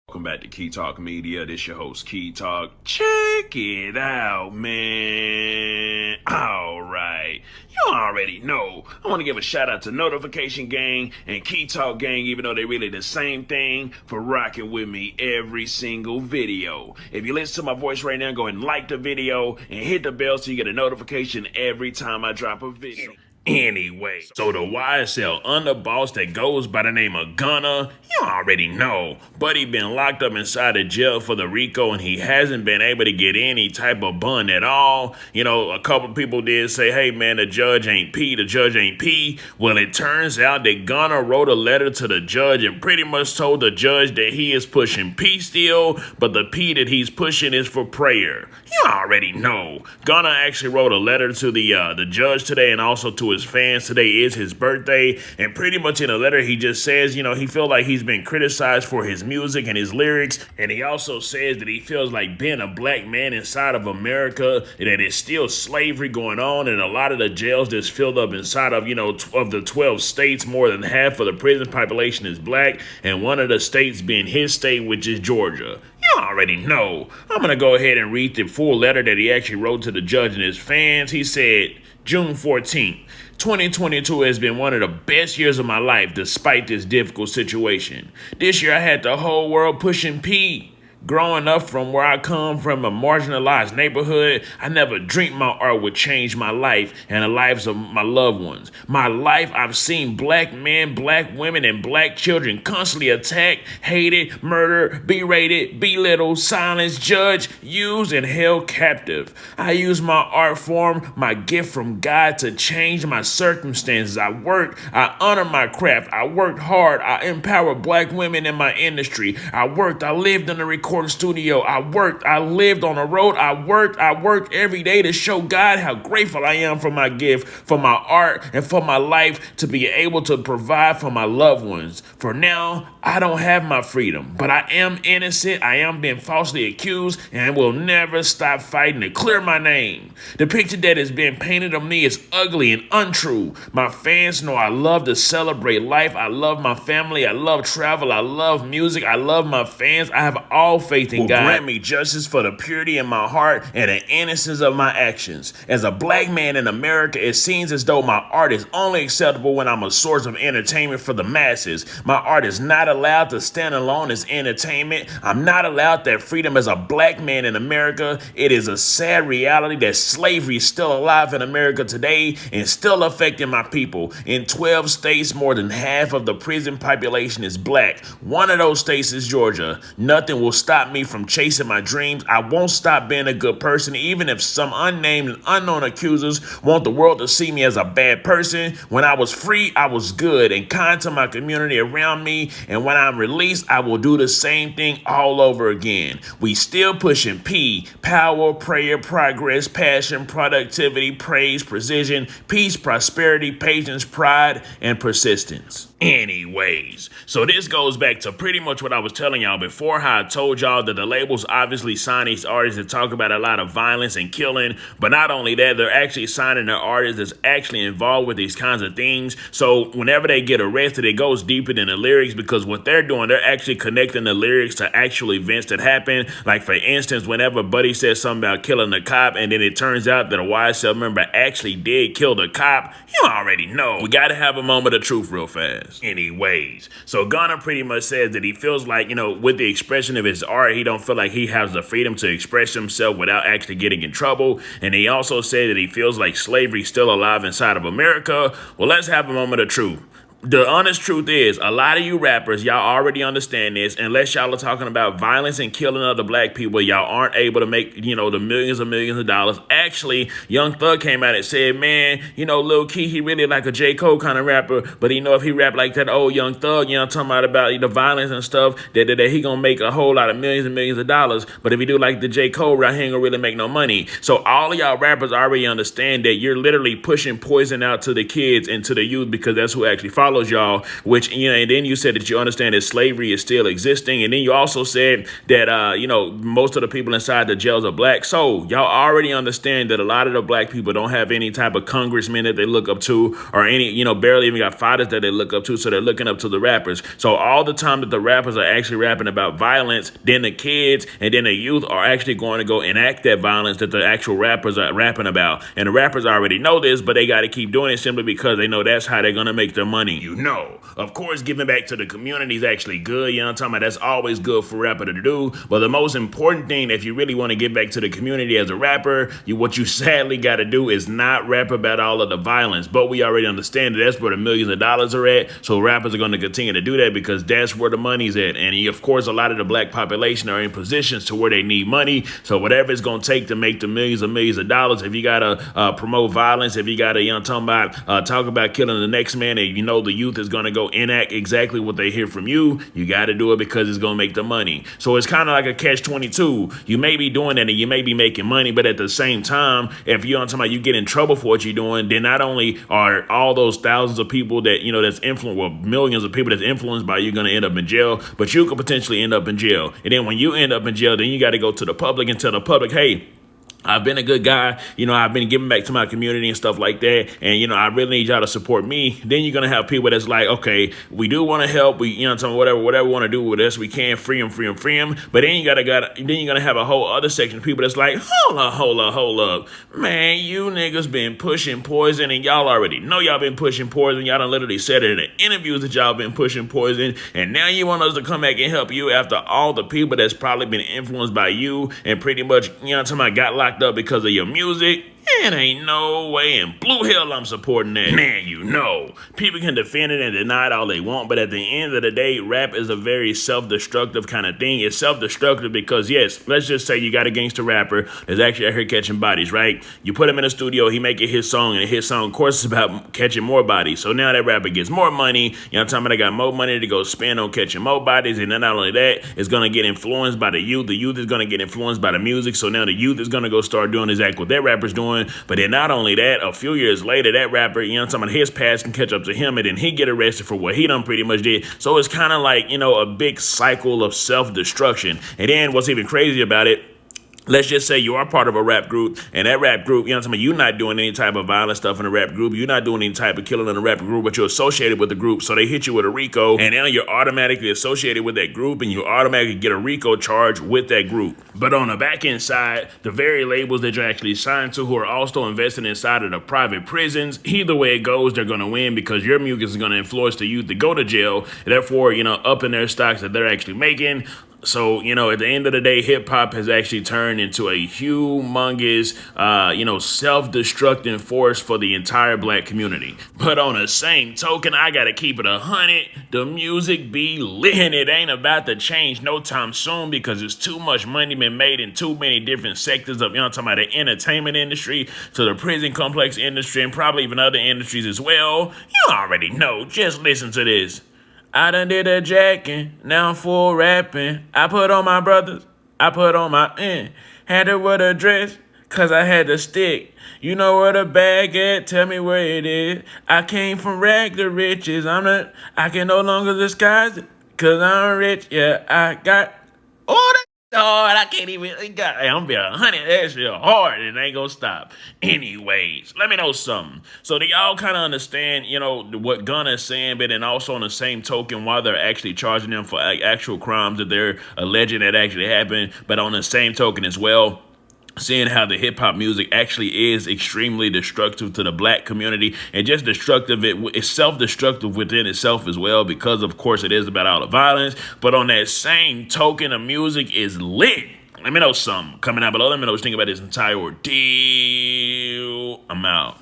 Welcome back to Key Talk Media. This your host, Key Talk. Check it out, man. All right. You already know. I want to give a shout out to Notification Gang and Key Talk Gang, even though they're really the same thing, for rocking with me every single video. If you listen to my voice right now, go ahead and like the video and hit the bell so you get a notification every time I drop a video. Anyway, so the YSL underboss that goes by the name of Gunna, you already know, but he been locked up inside of jail for the RICO and he hasn't been able to get any type of bond at all. You know, a couple people did say, hey man, the judge ain't P. Well, it turns out that Gunna wrote a letter to the judge and pretty much told the judge that he is pushing P still, but the P that he's pushing is for prayer. You already know. Gunna actually wrote a letter to the judge today and also to his fans. Today is his birthday, and pretty much in a letter he just says, you know, he feels like he's been criticized for his music and his lyrics, and he also says that he feels like being a black man inside of America, that it's still slavery going on, and a lot of the jails that's filled up inside of, you know, of the 12 states, more than half of the prison population is black, and one of the states being his state, which is Georgia. You already know. I'm going to go ahead and read the full letter that he actually wrote to the judge and his fans. He said, June 14th, 2022 has been one of the best years of my life despite this difficult situation. This year I had the whole world pushing P. Growing up from where I come from, a marginalized neighborhood, I never dreamed my art would change my life and the lives of my loved ones. My life, I've seen black men, black women, and black children constantly attacked, hated, murdered, berated, belittled, silenced, judged, used, and held captive. I use my art form, my gift from God, to change my circumstances. I work, I honor my craft, I worked hard, I empower black women in my industry. I lived in the recording studio. I lived on the road. I worked every day to show God how grateful I am for my gift, for my art, and for my life to be able to provide for my loved ones. For now, I don't have my freedom, but I am innocent. I am being falsely accused and will never stop fighting to clear my name. The picture that is being painted of me is ugly and untrue. My fans know I love to celebrate life. I love my family. I love travel. I love music. I love my fans. I have all faith in God. Grant me justice for the purity in my heart and the innocence of my actions. As a black man in America, it seems as though my art is only acceptable when I'm a source of entertainment for the masses. My art is not allowed to stand alone as entertainment. I'm not allowed that freedom as a black man in America. It is a sad reality that slavery is still alive in America today and still affecting my people. In 12 states, more than half of the prison population is black. One of those states is Georgia. Nothing will stop me from chasing my dreams. I won't stop being a good person, even if some unnamed and unknown accusers want the world to see me as a bad person. When I was free, I was good and kind to my community around me, and when I'm released, I will do the same thing all over again. We still pushing P: power, prayer, progress, passion, productivity, praise, precision, peace, prosperity, patience, pride, and persistence. Anyways, so this goes back to pretty much what I was telling y'all before, how I told y'all that the labels obviously sign these artists that talk about a lot of violence and killing, but not only that, they're actually signing their artists that's actually involved with these kinds of things. So whenever they get arrested, it goes deeper than the lyrics, because what they're doing, they're actually connecting the lyrics to actual events that happen. Like for instance, whenever Buddy says something about killing the cop, and then it turns out that a YSL member actually did kill the cop, you already know. We gotta have a moment of truth real fast. Anyways, so Gunna pretty much says that he feels like, you know, with the expression of his art, he don't feel like he has the freedom to express himself without actually getting in trouble. And he also said that he feels like slavery is still alive inside of America. Well, let's have a moment of truth. The honest truth is, a lot of you rappers, y'all already understand this. Unless y'all are talking about violence and killing other black people, y'all aren't able to make, you know, the millions of dollars. Actually, Young Thug came out and said, man, you know, Lil Key, he really like a J. Cole kind of rapper, but he know if he rap like that old Young Thug, you know, talking about the violence and stuff, that he gonna make a whole lot of millions of dollars. But if he do like the J. Cole rap, he ain't gonna really make no money. So all of y'all rappers already understand that you're literally pushing poison out to the kids and to the youth, because that's who actually follow follows y'all, which, and then you said that you understand that slavery is still existing. And then you also said that, most of the people inside the jails are black. So y'all already understand that a lot of the black people don't have any type of congressman that they look up to, or any, barely even got fathers that they look up to. So they're looking up to the rappers. So all the time that the rappers are actually rapping about violence, then the kids and then the youth are actually going to go enact that violence that the actual rappers are rapping about. And the rappers already know this, but they got to keep doing it simply because they know that's how they're going to make their money. Of course, giving back to the community is actually good. You know what I'm talking about? That's always good for a rapper to do. But the most important thing, if you really want to give back to the community as a rapper, what you sadly got to do is not rap about all of the violence. But we already understand that that's where the millions of dollars are at. So rappers are going to continue to do that because that's where the money's at. And of course, a lot of the black population are in positions to where they need money. So whatever it's going to take to make the millions of dollars, if you got to promote violence, if you got to, talk about killing the next man, and the youth is going to go enact exactly what they hear from you, you got to do it because it's going to make the money. So it's kind of like a catch-22. You may be doing that and you may be making money, but at the same time, if you get in trouble for what you're doing, then not only are all those thousands of people that, that's influenced, well, millions of people that's influenced by you going to end up in jail, but you could potentially end up in jail. And then when you end up in jail, then you got to go to the public and tell the public, hey, I've been a good guy, I've been giving back to my community and stuff like that, and, I really need y'all to support me. Then you're going to have people that's like, okay, we do want to help, whatever we want to do with us, we can, free them. But then you're going to have a whole other section of people that's like, hold up. Man, you niggas been pushing poison, and y'all already know y'all been pushing poison. Y'all done literally said it in the interviews that y'all been pushing poison, and now you want us to come back and help you after all the people that's probably been influenced by you and pretty much, got locked up because of your music. It ain't no way in blue hell I'm supporting that. Man, people can defend it and deny it all they want, but at the end of the day, rap is a very self-destructive kind of thing. It's self-destructive because, yes, let's just say you got a gangster rapper that's actually out here catching bodies, right? You put him in a studio, he make it his song, and his song, of course, is about catching more bodies. So now that rapper gets more money, I'm talking about, they got more money to go spend on catching more bodies, and then not only that, it's going to get influenced by the youth. The youth is going to get influenced by the music, so now the youth is going to go start doing exactly what that rapper's doing. But then not only that, a few years later, that rapper, his past can catch up to him, and then he get arrested for what he done pretty much did. So it's kind of like, a big cycle of self-destruction. And then what's even crazy about it, let's just say you are part of a rap group, and that rap group, you're not doing any type of violent stuff in the rap group. You're not doing any type of killing in the rap group, but you're associated with the group. So they hit you with a RICO, and now you're automatically associated with that group, and you automatically get a RICO charge with that group. But on the back end side, the very labels that you're actually signed to, who are also invested inside of the private prisons, either way it goes, they're going to win because your music is going to influence the youth to go to jail, and therefore, up in their stocks that they're actually making. So, at the end of the day, hip hop has actually turned into a humongous, self-destructing force for the entire black community. But on the same token, I got to keep it 100. The music be lit, and it ain't about to change no time soon because there's too much money been made in too many different sectors of, talking about the entertainment industry to the prison complex industry and probably even other industries as well. You already know. Just listen to this. I done did a jacking, now I'm full rapping. I put on my brothers, I put on my had to wear the dress, cause I had to stick. You know where the bag at, tell me where it is. I came from rag to riches, I can no longer disguise it, cause I'm rich, yeah, I got all that. Hard, I can't even. I'm being 100. That shit hard, and it ain't gonna stop. Anyways, let me know something. So do y'all kind of understand, what Gunna is saying, but then also on the same token, why they're actually charging them for actual crimes that they're alleging that actually happened, but on the same token as well, seeing how the hip-hop music actually is extremely destructive to the black community and just destructive. It's self-destructive within itself as well because, of course, it is about all the violence. But on that same token, the music is lit. Let me know something. Coming out below, let me know what you think about this entire ordeal. I'm out.